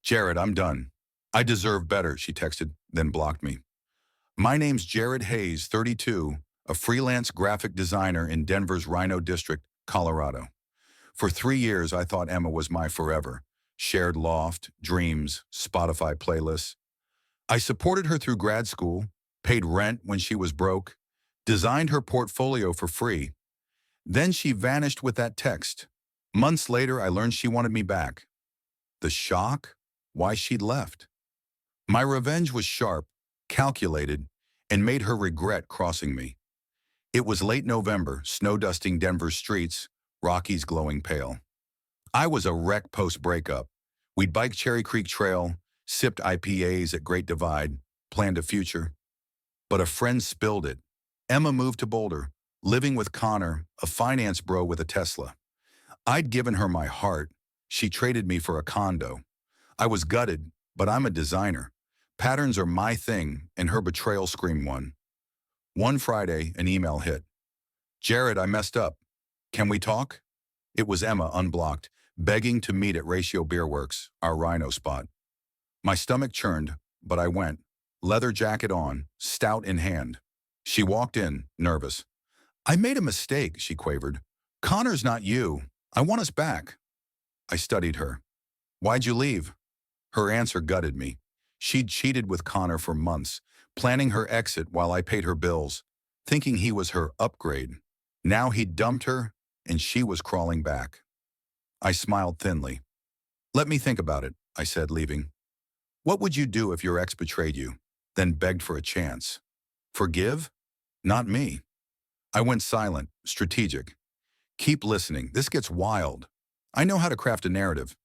Jared, I'm done. I deserve better, she texted, then blocked me. My name's Jared Hayes, 32, a freelance graphic designer in Denver's Rhino District, Colorado. For 3 years, I thought Emma was my forever. Shared loft, dreams, Spotify playlists. I supported her through grad school, paid rent when she was broke, designed her portfolio for free. Then she vanished with that text. Months later, I learned she wanted me back. The shock? Why she'd left. My revenge was sharp, calculated, and made her regret crossing me. It was late November, snow dusting Denver's streets, Rockies glowing pale. I was a wreck post-breakup. We'd biked Cherry Creek Trail, sipped IPAs at Great Divide, planned a future. But a friend spilled it. Emma moved to Boulder, living with Connor, a finance bro with a Tesla. I'd given her my heart. She traded me for a condo. I was gutted, but I'm a designer. Patterns are my thing, and her betrayal screamed one. One Friday, an email hit. Jared, I messed up. Can we talk? It was Emma, unblocked, begging to meet at Ratio Beer Works, our Rhino spot. My stomach churned, but I went, leather jacket on, stout in hand. She walked in, nervous. I made a mistake, she quavered. Connor's not you. I want us back. I studied her. Why'd you leave? Her answer gutted me. She'd cheated with Connor for months, planning her exit while I paid her bills, thinking he was her upgrade. Now he'd dumped her, and she was crawling back. I smiled thinly. Let me think about it, I said, leaving. What would you do if your ex betrayed you, then begged for a chance? Forgive? Not me. I went silent, strategic. Keep listening, this gets wild. I know how to craft a narrative.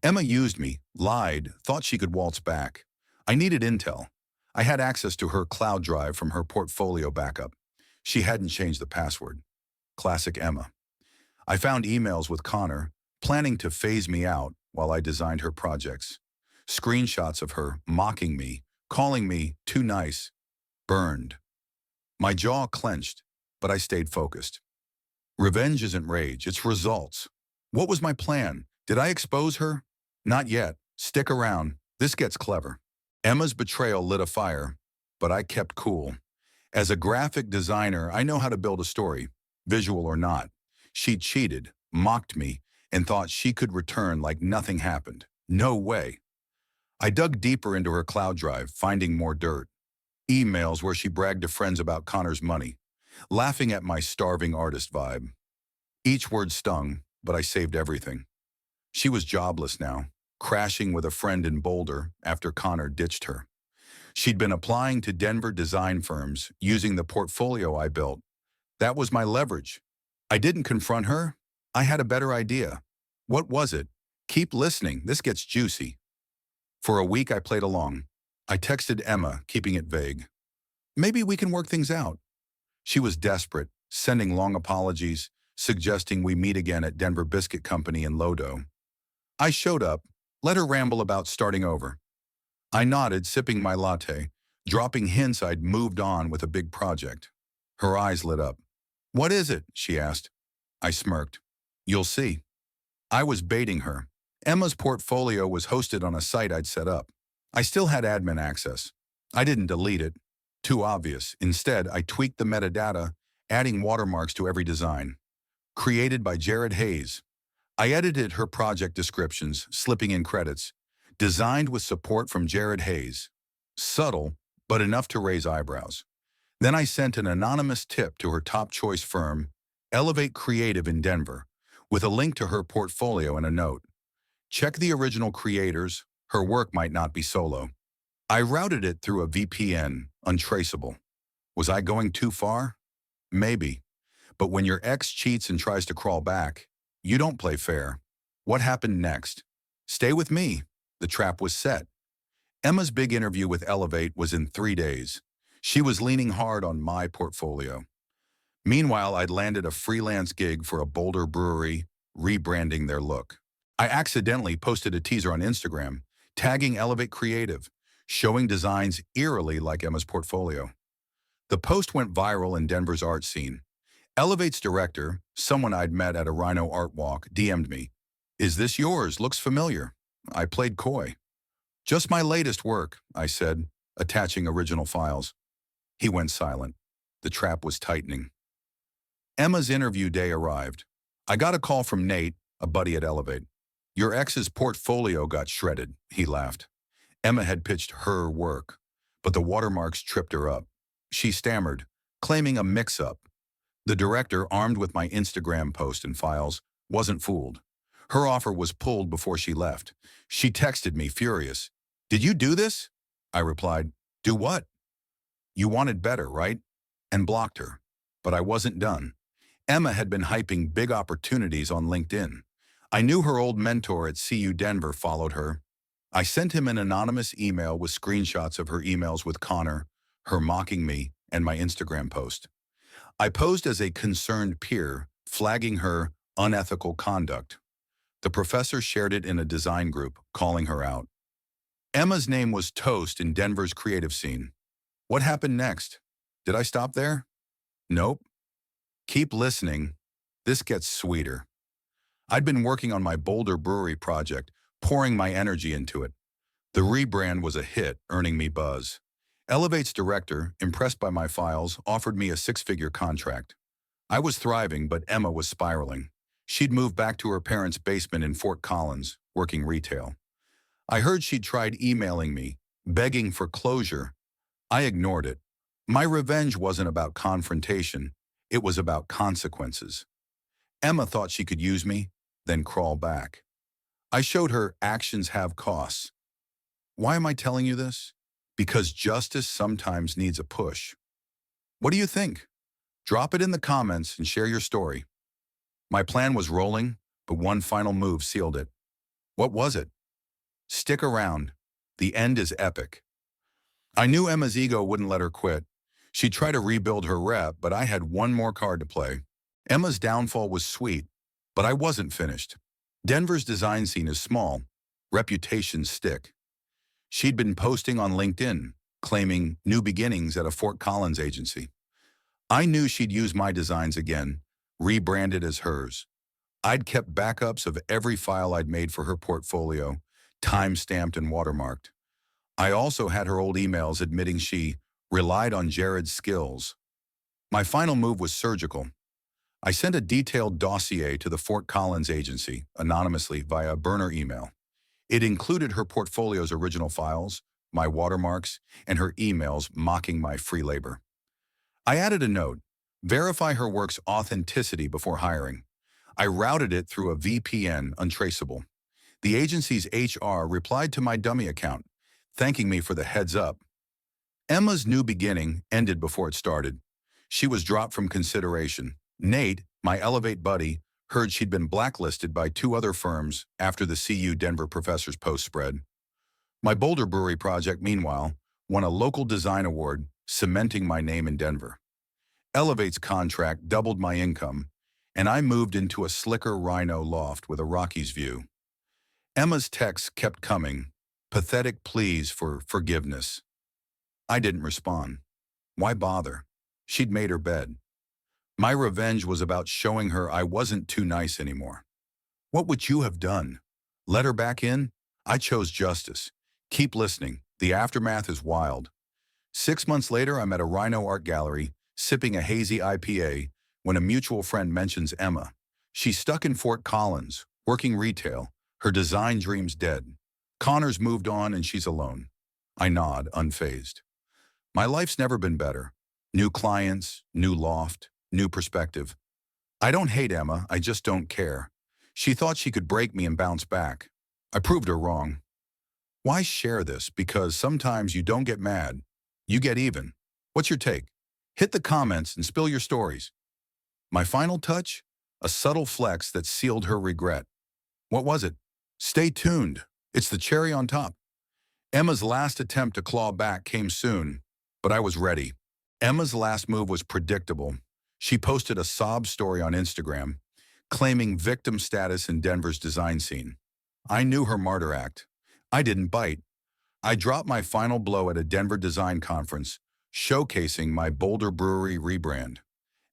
Emma used me, lied, thought she could waltz back. I needed intel. I had access to her cloud drive from her portfolio backup. She hadn't changed the password. Classic Emma. I found emails with Connor, planning to phase me out while I designed her projects. Screenshots of her mocking me, calling me too nice. Burned. My jaw clenched, but I stayed focused. Revenge isn't rage, it's results. What was my plan? Did I expose her? Not yet. Stick around. This gets clever. Emma's betrayal lit a fire, but I kept cool. As a graphic designer, I know how to build a story, visual or not. She cheated, mocked me, and thought she could return like nothing happened. No way. I dug deeper into her cloud drive, finding more dirt. Emails where she bragged to friends about Connor's money, laughing at my starving artist vibe. Each word stung, but I saved everything. She was jobless now, crashing with a friend in Boulder after Connor ditched her. She'd been applying to Denver design firms, using the portfolio I built. That was my leverage. I didn't confront her. I had a better idea. What was it? Keep listening, this gets juicy. For a week I played along. I texted Emma, keeping it vague. Maybe we can work things out. She was desperate, sending long apologies, suggesting we meet again at Denver Biscuit Company in Lodo. I showed up, let her ramble about starting over. I nodded, sipping my latte, dropping hints I'd moved on with a big project. Her eyes lit up. What is it? She asked. I smirked. You'll see. I was baiting her. Emma's portfolio was hosted on a site I'd set up. I still had admin access. I didn't delete it. Too obvious. Instead, I tweaked the metadata, adding watermarks to every design. Created by Jared Hayes. I edited her project descriptions, slipping in credits. Designed with support from Jared Hayes. Subtle, but enough to raise eyebrows. Then I sent an anonymous tip to her top choice firm, Elevate Creative in Denver, with a link to her portfolio and a note. Check the original creators, her work might not be solo. I routed it through a VPN, untraceable. Was I going too far? Maybe. But when your ex cheats and tries to crawl back, you don't play fair. What happened next? Stay with me. The trap was set. Emma's big interview with Elevate was in 3 days. She was leaning hard on my portfolio. Meanwhile, I'd landed a freelance gig for a Boulder brewery, rebranding their look. I accidentally posted a teaser on Instagram, tagging Elevate Creative, showing designs eerily like Emma's portfolio. The post went viral in Denver's art scene. Elevate's director, someone I'd met at a Rhino art walk, DM'd me. Is this yours? Looks familiar. I played coy. Just my latest work, I said, attaching original files. He went silent. The trap was tightening. Emma's interview day arrived. I got a call from Nate, a buddy at Elevate. Your ex's portfolio got shredded, he laughed. Emma had pitched her work, but the watermarks tripped her up. She stammered, claiming a mix-up. The director, armed with my Instagram post and files, wasn't fooled. Her offer was pulled before she left. She texted me, furious. Did you do this? I replied, do what? You wanted better, right? And blocked her. But I wasn't done. Emma had been hyping big opportunities on LinkedIn. I knew her old mentor at CU Denver followed her. I sent him an anonymous email with screenshots of her emails with Connor, her mocking me, and my Instagram post. I posed as a concerned peer, flagging her unethical conduct. The professor shared it in a design group, calling her out. Emma's name was toast in Denver's creative scene. What happened next? Did I stop there? Nope. Keep listening. This gets sweeter. I'd been working on my Boulder Brewery project, pouring my energy into it. The rebrand was a hit, earning me buzz. Elevate's director, impressed by my files, offered me a six-figure contract. I was thriving, but Emma was spiraling. She'd moved back to her parents' basement in Fort Collins, working retail. I heard she'd tried emailing me, begging for closure. I ignored it. My revenge wasn't about confrontation. It was about consequences. Emma thought she could use me, then crawl back. I showed her actions have costs. Why am I telling you this? Because justice sometimes needs a push. What do you think? Drop it in the comments and share your story. My plan was rolling, but one final move sealed it. What was it? Stick around. The end is epic. I knew Emma's ego wouldn't let her quit. She'd try to rebuild her rep, but I had one more card to play. Emma's downfall was sweet, but I wasn't finished. Denver's design scene is small. Reputations stick. She'd been posting on LinkedIn, claiming new beginnings at a Fort Collins agency. I knew she'd use my designs again, rebranded as hers. I'd kept backups of every file I'd made for her portfolio, time-stamped and watermarked. I also had her old emails admitting she relied on Jared's skills. My final move was surgical. I sent a detailed dossier to the Fort Collins agency, anonymously via a burner email. It included her portfolio's original files, my watermarks, and her emails mocking my free labor. I added a note, verify her work's authenticity before hiring. I routed it through a VPN, untraceable. The agency's HR replied to my dummy account, thanking me for the heads up. Emma's new beginning ended before it started. She was dropped from consideration. Nate, my Elevate buddy, heard she'd been blacklisted by two other firms after the CU Denver professor's post spread. My Boulder Brewery project, meanwhile, won a local design award, cementing my name in Denver. Elevate's contract doubled my income, and I moved into a slicker Rhino loft with a Rockies view. Emma's texts kept coming, pathetic pleas for forgiveness. I didn't respond. Why bother? She'd made her bed. My revenge was about showing her I wasn't too nice anymore. What would you have done? Let her back in? I chose justice. Keep listening. The aftermath is wild. 6 months later, I'm at a Rhino art gallery, sipping a hazy IPA, when a mutual friend mentions Emma. She's stuck in Fort Collins, working retail, her design dreams dead. Connor's moved on and she's alone. I nod, unfazed. My life's never been better. New clients, new loft, new perspective. I don't hate Emma, I just don't care. She thought she could break me and bounce back. I proved her wrong. Why share this? Because sometimes you don't get mad. You get even. What's your take? Hit the comments and spill your stories. My final touch? A subtle flex that sealed her regret. What was it? Stay tuned. It's the cherry on top. Emma's last attempt to claw back came soon, but I was ready. Emma's last move was predictable. She posted a sob story on Instagram, claiming victim status in Denver's design scene. I knew her martyr act. I didn't bite. I dropped my final blow at a Denver design conference, showcasing my Boulder Brewery rebrand.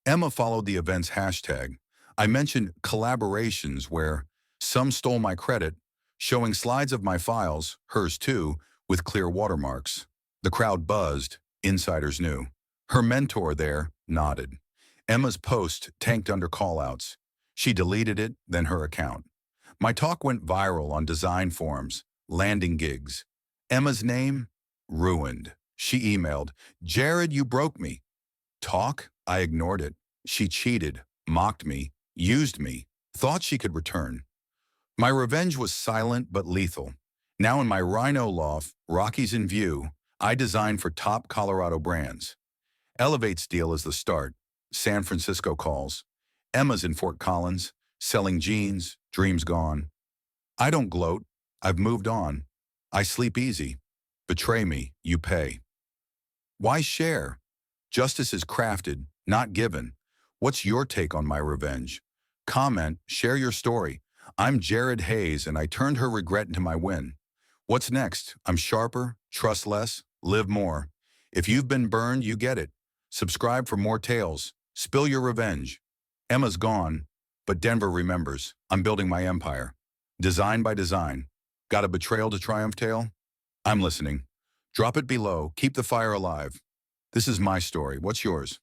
Emma followed the event's hashtag. I mentioned collaborations where some stole my credit, showing slides of my files, hers too, with clear watermarks. The crowd buzzed, insiders knew. Her mentor there nodded. Emma's post tanked under callouts. She deleted it, then her account. My talk went viral on design forums, landing gigs. Emma's name? Ruined. She emailed, "Jared, you broke me." Talk? I ignored it. She cheated, mocked me, used me, thought she could return. My revenge was silent but lethal. Now in my Rhino loft, Rockies in view, I design for top Colorado brands. Elevate's deal is the start. San Francisco calls. Emma's in Fort Collins, selling jeans, dreams gone. I don't gloat. I've moved on. I sleep easy. Betray me, you pay. Why share? Justice is crafted, not given. What's your take on my revenge? Comment, share your story. I'm Jared Hayes, and I turned her regret into my win. What's next? I'm sharper, trust less, live more. If you've been burned, you get it. Subscribe for more tales. Spill your revenge. Emma's gone, but Denver remembers. I'm building my empire. Design by design. Got a betrayal to triumph tale? I'm listening. Drop it below. Keep the fire alive. This is my story. What's yours?